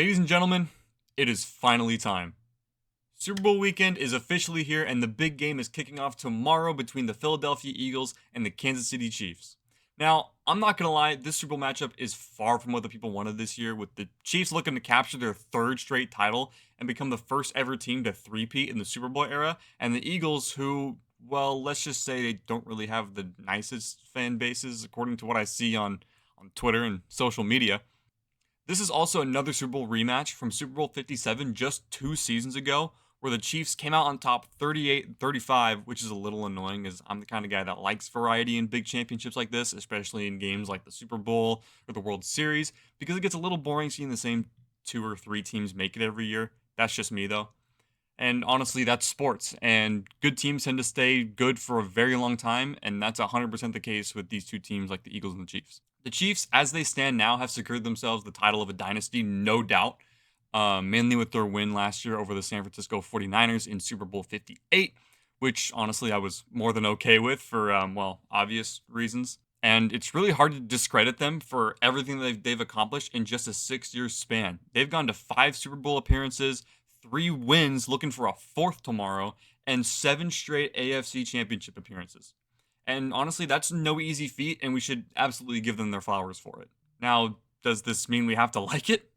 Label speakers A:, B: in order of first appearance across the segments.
A: Ladies and gentlemen, it is finally time. Super Bowl weekend is officially here, and the big game is kicking off tomorrow between the Philadelphia Eagles and the Kansas City Chiefs. Now, I'm not going to lie, this Super Bowl matchup is far from what the people wanted this year, with the Chiefs looking to capture their third straight title and become the first ever team to three-peat in the Super Bowl era, and the Eagles, who, well, let's just say they don't really have the nicest fan bases, according to what I see on Twitter and social media. This is also another Super Bowl rematch from Super Bowl 57 just 2 seasons ago, where the Chiefs came out on top 38-35, which is a little annoying as I'm the kind of guy that likes variety in big championships like this, especially in games like the Super Bowl or the World Series, because it gets a little boring seeing the same 2 or 3 teams make it every year. That's just me though. And honestly, that's sports, and good teams tend to stay good for a very long time, and that's 100% the case with these two teams like the Eagles and the Chiefs. The Chiefs, as they stand now, have secured themselves the title of a dynasty, no doubt, mainly with their win last year over the San Francisco 49ers in Super Bowl 58, which honestly I was more than okay with for, obvious reasons. And it's really hard to discredit them for everything that they've accomplished in just a 6-year span. They've gone to 5 Super Bowl appearances, 3 wins, looking for a 4th tomorrow, and 7 straight AFC Championship appearances. And honestly, that's no easy feat, and we should absolutely give them their flowers for it. Now, does this mean we have to like it?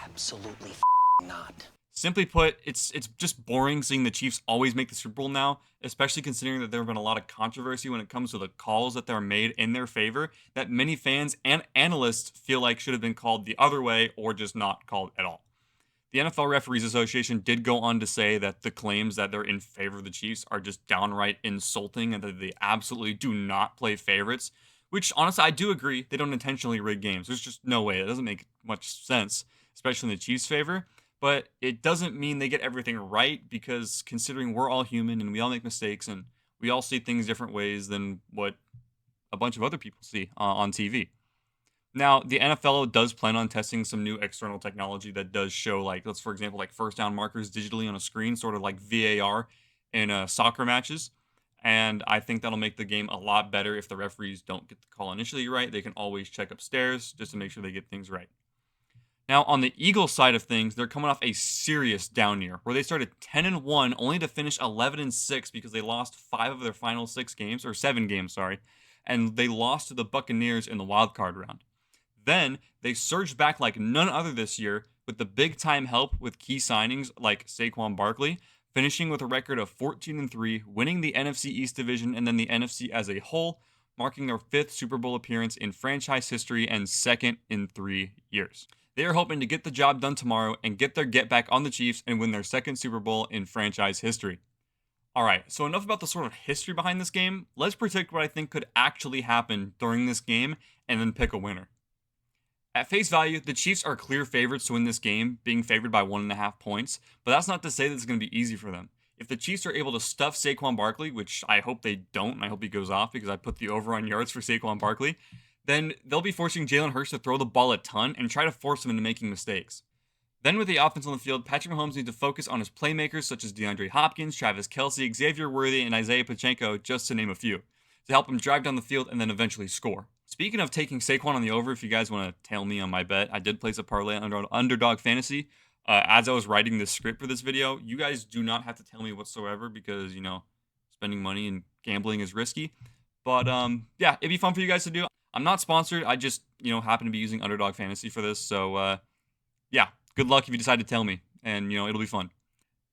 B: Absolutely not.
A: Simply put, it's just boring seeing the Chiefs always make the Super Bowl now, especially considering that there have been a lot of controversy when it comes to the calls that are made in their favor that many fans and analysts feel like should have been called the other way or just not called at all. The NFL Referees Association did go on to say that the claims that they're in favor of the Chiefs are just downright insulting and that they absolutely do not play favorites, which honestly I do agree. They don't intentionally rig games. There's just no way. It doesn't make much sense, especially in the Chiefs' favor. But it doesn't mean they get everything right, because considering we're all human and we all make mistakes and we all see things different ways than what a bunch of other people see on TV. Now, the NFL does plan on testing some new external technology that does show, like, let's for example, like first down markers digitally on a screen, sort of like VAR in soccer matches. And I think that'll make the game a lot better if the referees don't get the call initially right. They can always check upstairs just to make sure they get things right. Now, on the Eagles side of things, they're coming off a serious down year where they started 10-1 only to finish 11-6 because they lost 5 of their final 6 games, or 7 games, sorry, and they lost to the Buccaneers in the wild card round. Then they surged back like none other this year with the big time help with key signings like Saquon Barkley, finishing with a record of 14-3, winning the NFC East division and then the NFC as a whole, marking their 5th Super Bowl appearance in franchise history and 2nd in 3 years. They are hoping to get the job done tomorrow and get their get back on the Chiefs and win their 2nd Super Bowl in franchise history. Alright, so enough about the sort of history behind this game. Let's predict what I think could actually happen during this game and then pick a winner. At face value, the Chiefs are clear favorites to win this game, being favored by 1.5 points, but that's not to say that it's going to be easy for them. If the Chiefs are able to stuff Saquon Barkley, which I hope they don't, and I hope he goes off because I put the over on yards for Saquon Barkley, then they'll be forcing Jalen Hurts to throw the ball a ton and try to force him into making mistakes. Then with the offense on the field, Patrick Mahomes needs to focus on his playmakers such as DeAndre Hopkins, Travis Kelce, Xavier Worthy, and Isaiah Pacheco, just to name a few, to help him drive down the field and then eventually score. Speaking of taking Saquon on the over, if you guys want to tail me on my bet, I did place a parlay on Underdog Fantasy. As I was writing the script for this video, you guys do not have to tell me whatsoever because, spending money and gambling is risky. But, yeah, it'd be fun for you guys to do. I'm not sponsored. I just, happen to be using Underdog Fantasy for this. So, yeah, good luck if you decide to tell me. And, it'll be fun.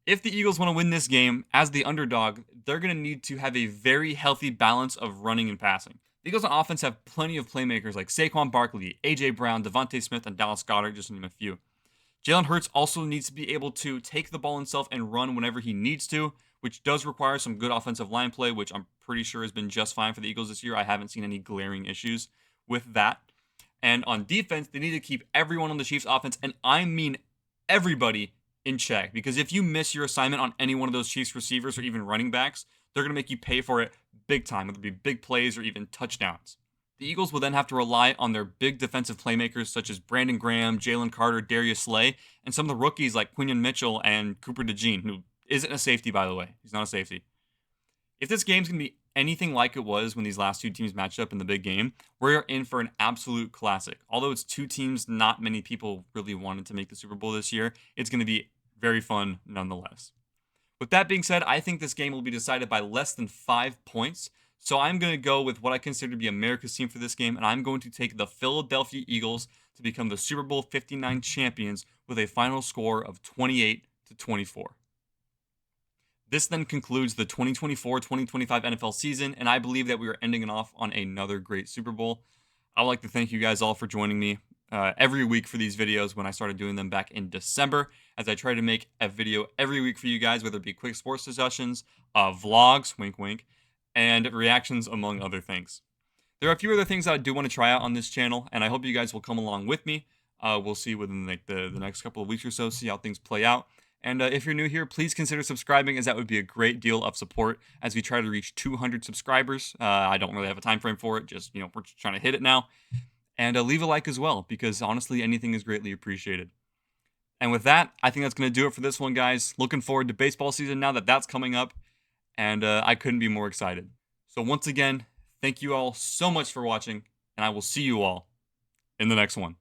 A: If the Eagles want to win this game as the underdog, they're going to need to have a very healthy balance of running and passing. The Eagles on offense have plenty of playmakers like Saquon Barkley, A.J. Brown, Devontae Smith, and Dallas Goedert, just to name a few. Jalen Hurts also needs to be able to take the ball himself and run whenever he needs to, which does require some good offensive line play, which I'm pretty sure has been just fine for the Eagles this year. I haven't seen any glaring issues with that. And on defense, they need to keep everyone on the Chiefs offense, and I mean everybody, in check. Because if you miss your assignment on any one of those Chiefs receivers or even running backs, they're going to make you pay for it big time, whether it be big plays or even touchdowns. The Eagles will then have to rely on their big defensive playmakers such as Brandon Graham, Jalen Carter, Darius Slay, and some of the rookies like Quinion Mitchell and Cooper DeJean, who isn't a safety, by the way. He's not a safety. If this game's going to be anything like it was when these last two teams matched up in the big game, we're in for an absolute classic. Although it's two teams not many people really wanted to make the Super Bowl this year, it's going to be very fun nonetheless. With that being said, I think this game will be decided by less than 5 points. So I'm going to go with what I consider to be America's team for this game, and I'm going to take the Philadelphia Eagles to become the Super Bowl 59 champions with a final score of 28-24. This then concludes the 2024-2025 NFL season, and I believe that we are ending it off on another great Super Bowl. I would like to thank you guys all for joining me every week for these videos when I started doing them back in December, as I try to make a video every week for you guys, whether it be quick sports discussions, vlogs, wink wink, and reactions, among other things. There are a few other things that I do want to try out on this channel, and I hope you guys will come along with me. We'll see within the next couple of weeks or so, see how things play out. And if you're new here, please consider subscribing, as that would be a great deal of support as we try to reach 200 subscribers. I don't really have a time frame for it, just, we're just trying to hit it now. And leave a like as well, because honestly, anything is greatly appreciated. And with that, I think that's going to do it for this one, guys. Looking forward to baseball season now that that's coming up, and I couldn't be more excited. So once again, thank you all so much for watching, and I will see you all in the next one.